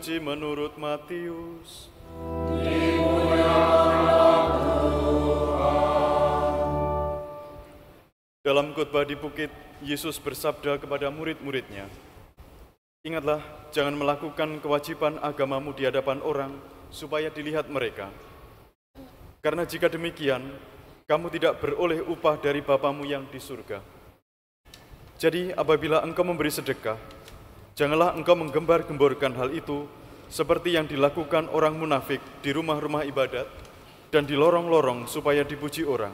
suci menurut Matius. Dalam khotbah di bukit, Yesus bersabda kepada murid-muridnya, "Ingatlah, jangan melakukan kewajiban agamamu di hadapan orang supaya dilihat mereka. Karena jika demikian, kamu tidak beroleh upah dari Bapamu yang di surga. Jadi apabila engkau memberi sedekah, janganlah engkau menggembar-gemborkan hal itu seperti yang dilakukan orang munafik di rumah-rumah ibadat dan di lorong-lorong supaya dipuji orang.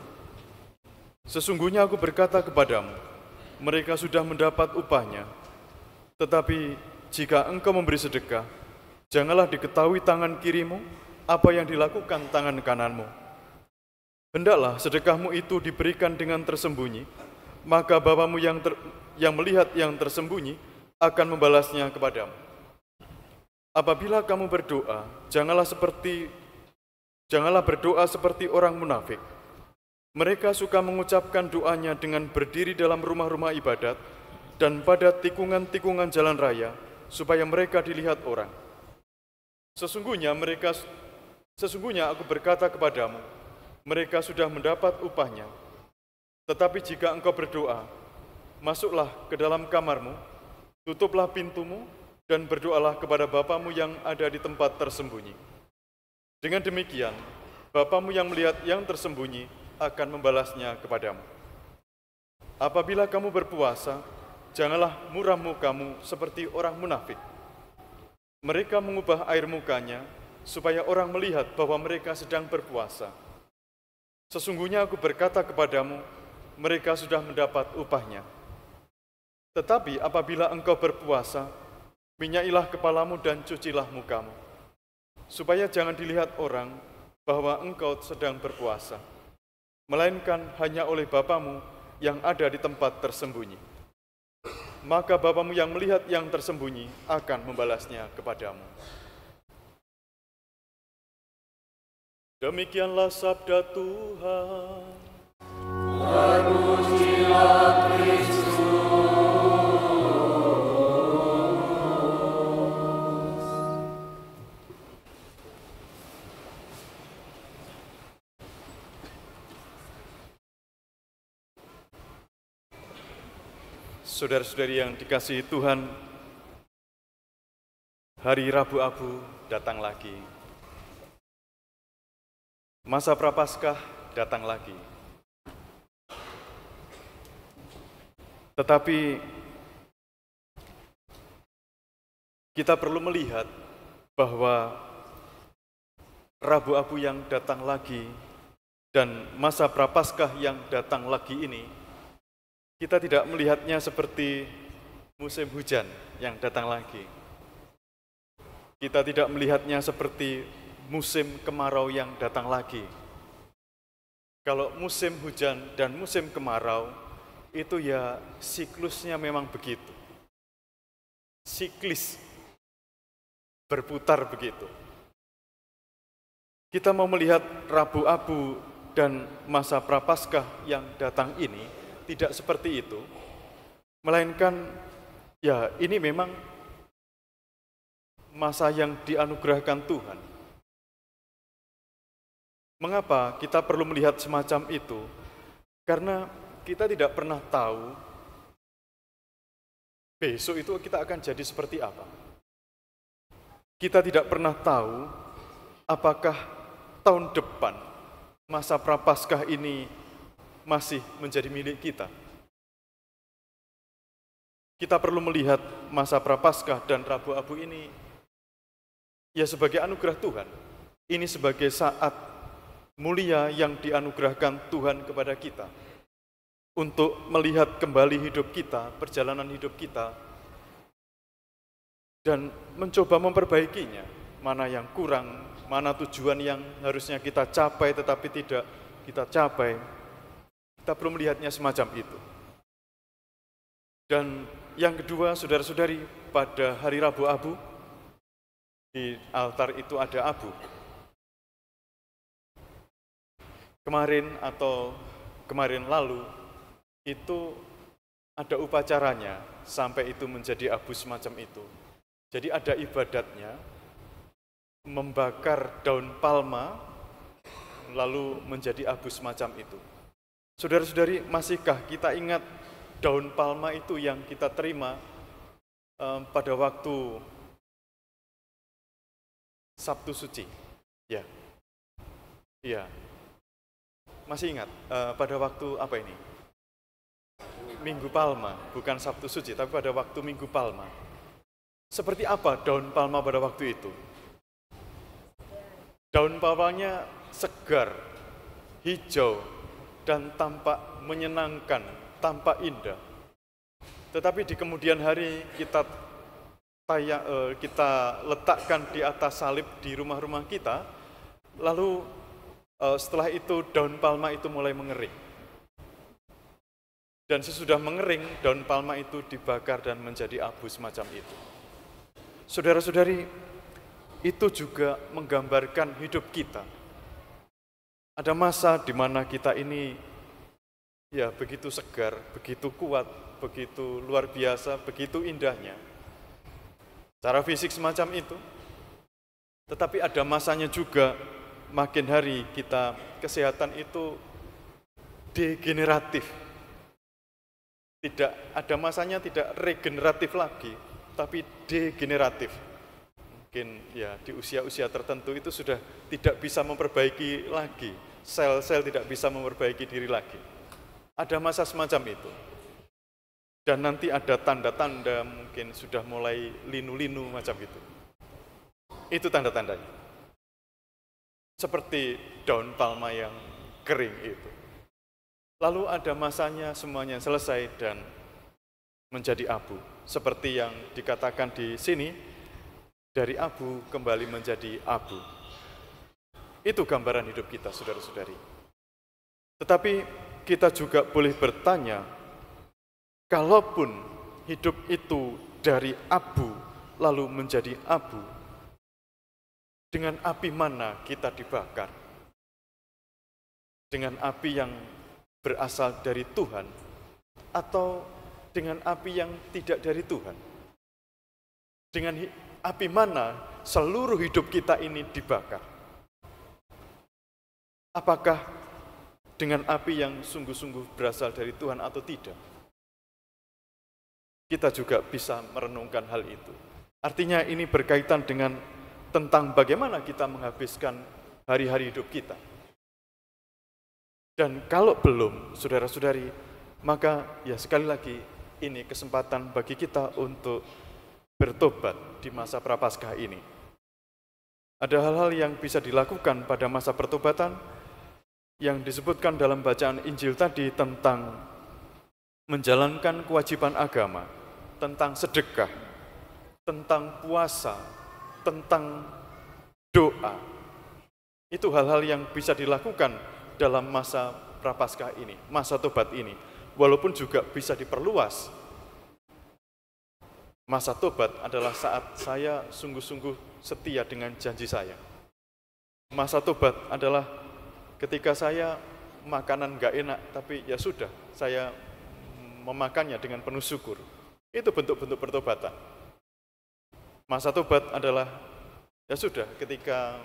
Sesungguhnya aku berkata kepadamu, mereka sudah mendapat upahnya. Tetapi jika engkau memberi sedekah, janganlah diketahui tangan kirimu apa yang dilakukan tangan kananmu. Hendaklah sedekahmu itu diberikan dengan tersembunyi, maka Bapamu yang melihat yang tersembunyi akan membalasnya kepadamu. Apabila kamu berdoa, janganlah berdoa seperti orang munafik. Mereka suka mengucapkan doanya dengan berdiri dalam rumah-rumah ibadat dan pada tikungan-tikungan jalan raya, supaya mereka dilihat orang. Sesungguhnya aku berkata kepadamu, mereka sudah mendapat upahnya. Tetapi jika engkau berdoa, masuklah ke dalam kamarmu, tutuplah pintumu, dan berdoalah kepada Bapamu yang ada di tempat tersembunyi. Dengan demikian, Bapamu yang melihat yang tersembunyi akan membalasnya kepadamu. Apabila kamu berpuasa, janganlah muram mukamu seperti orang munafik. Mereka mengubah air mukanya supaya orang melihat bahwa mereka sedang berpuasa. Sesungguhnya aku berkata kepadamu, mereka sudah mendapat upahnya. Tetapi apabila engkau berpuasa, minyailah kepalamu dan cucilah mukamu, supaya jangan dilihat orang bahwa engkau sedang berpuasa, melainkan hanya oleh Bapamu yang ada di tempat tersembunyi. Maka Bapamu yang melihat yang tersembunyi akan membalasnya kepadamu." Demikianlah sabda Tuhan. Terpujilah Kristus. Saudara-saudari yang dikasihi Tuhan, hari Rabu Abu datang lagi. Masa Prapaskah datang lagi. Tetapi kita perlu melihat bahwa Rabu Abu yang datang lagi dan masa Prapaskah yang datang lagi ini, kita tidak melihatnya seperti musim hujan yang datang lagi. Kita tidak melihatnya seperti musim kemarau yang datang lagi. Kalau musim hujan dan musim kemarau, itu ya siklusnya memang begitu. Siklis, berputar begitu. Kita mau melihat Rabu Abu dan masa Prapaskah yang datang ini, tidak seperti itu, melainkan ya ini memang masa yang dianugerahkan Tuhan. Mengapa kita perlu melihat semacam itu? Karena kita tidak pernah tahu besok itu kita akan jadi seperti apa. Kita tidak pernah tahu apakah tahun depan masa Prapaskah ini masih menjadi milik kita. Kita perlu melihat masa Prapaskah dan Rabu Abu ini ya sebagai anugerah Tuhan. Ini sebagai saat mulia yang dianugerahkan Tuhan kepada kita untuk melihat kembali hidup kita, perjalanan hidup kita, dan mencoba memperbaikinya. Mana yang kurang, mana tujuan yang harusnya kita capai tetapi tidak kita capai. Kita perlu melihatnya semacam itu. Dan yang kedua, saudara-saudari, pada hari Rabu Abu, di altar itu ada abu. Kemarin lalu, itu ada upacaranya, sampai itu menjadi abu semacam itu. Jadi ada ibadatnya, membakar daun palma lalu menjadi abu semacam itu. Saudara-saudari, masihkah kita ingat daun palma itu yang kita terima pada waktu Sabtu Suci? Ya, iya. Masih ingat pada waktu apa ini? Minggu Palma, bukan Sabtu Suci, tapi pada waktu Minggu Palma. Seperti apa daun palma pada waktu itu? Daun palmanya segar, hijau, dan tampak menyenangkan, tampak indah. Tetapi di kemudian hari kita letakkan di atas salib di rumah-rumah kita, lalu setelah itu daun palma itu mulai mengering. Dan sesudah mengering, daun palma itu dibakar dan menjadi abu semacam itu. Saudara-saudari, itu juga menggambarkan hidup kita. Ada masa di mana kita ini ya begitu segar, begitu kuat, begitu luar biasa, begitu indahnya. Secara fisik semacam itu. Tetapi ada masanya juga makin hari kita kesehatan itu degeneratif. Tidak ada masanya tidak regeneratif lagi, tapi degeneratif. Mungkin ya di usia-usia tertentu itu sudah tidak bisa memperbaiki lagi, sel-sel tidak bisa memperbaiki diri lagi. Ada masa semacam itu. Dan nanti ada tanda-tanda mungkin sudah mulai linu-linu macam itu. Itu tanda-tandanya. Seperti daun palma yang kering itu. Lalu ada masanya semuanya selesai dan menjadi abu. Seperti yang dikatakan di sini, dari abu kembali menjadi abu. Itu gambaran hidup kita, saudara-saudari. Tetapi kita juga boleh bertanya, kalaupun hidup itu dari abu lalu menjadi abu, dengan api mana kita dibakar? Dengan api yang berasal dari Tuhan atau dengan api yang tidak dari Tuhan? Dengan api mana seluruh hidup kita ini dibakar? Apakah dengan api yang sungguh-sungguh berasal dari Tuhan atau tidak? Kita juga bisa merenungkan hal itu. Artinya ini berkaitan dengan tentang bagaimana kita menghabiskan hari-hari hidup kita. Dan kalau belum, saudara-saudari, maka ya sekali lagi ini kesempatan bagi kita untuk bertobat di masa Prapaskah ini. Ada hal-hal yang bisa dilakukan pada masa pertobatan yang disebutkan dalam bacaan Injil tadi tentang menjalankan kewajiban agama, tentang sedekah, tentang puasa, tentang doa. Itu hal-hal yang bisa dilakukan dalam masa Prapaskah ini, masa tobat ini. Walaupun juga bisa diperluas. Masa tobat adalah saat saya sungguh-sungguh setia dengan janji saya. Masa tobat adalah ketika saya makanan nggak enak, tapi ya sudah, saya memakannya dengan penuh syukur. Itu bentuk-bentuk pertobatan. Masa tobat adalah ya sudah, ketika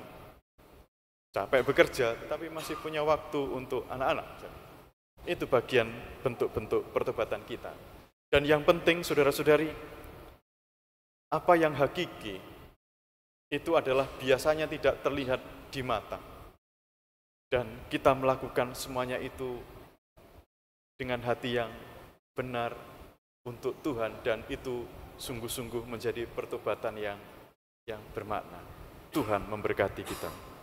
capek bekerja, tetapi masih punya waktu untuk anak-anak. Itu bagian bentuk-bentuk pertobatan kita. Dan yang penting, saudara-saudari, apa yang hakiki, itu adalah biasanya tidak terlihat di mata. Dan kita melakukan semuanya itu dengan hati yang benar untuk Tuhan, dan itu sungguh-sungguh menjadi pertobatan yang bermakna. Tuhan memberkati kita.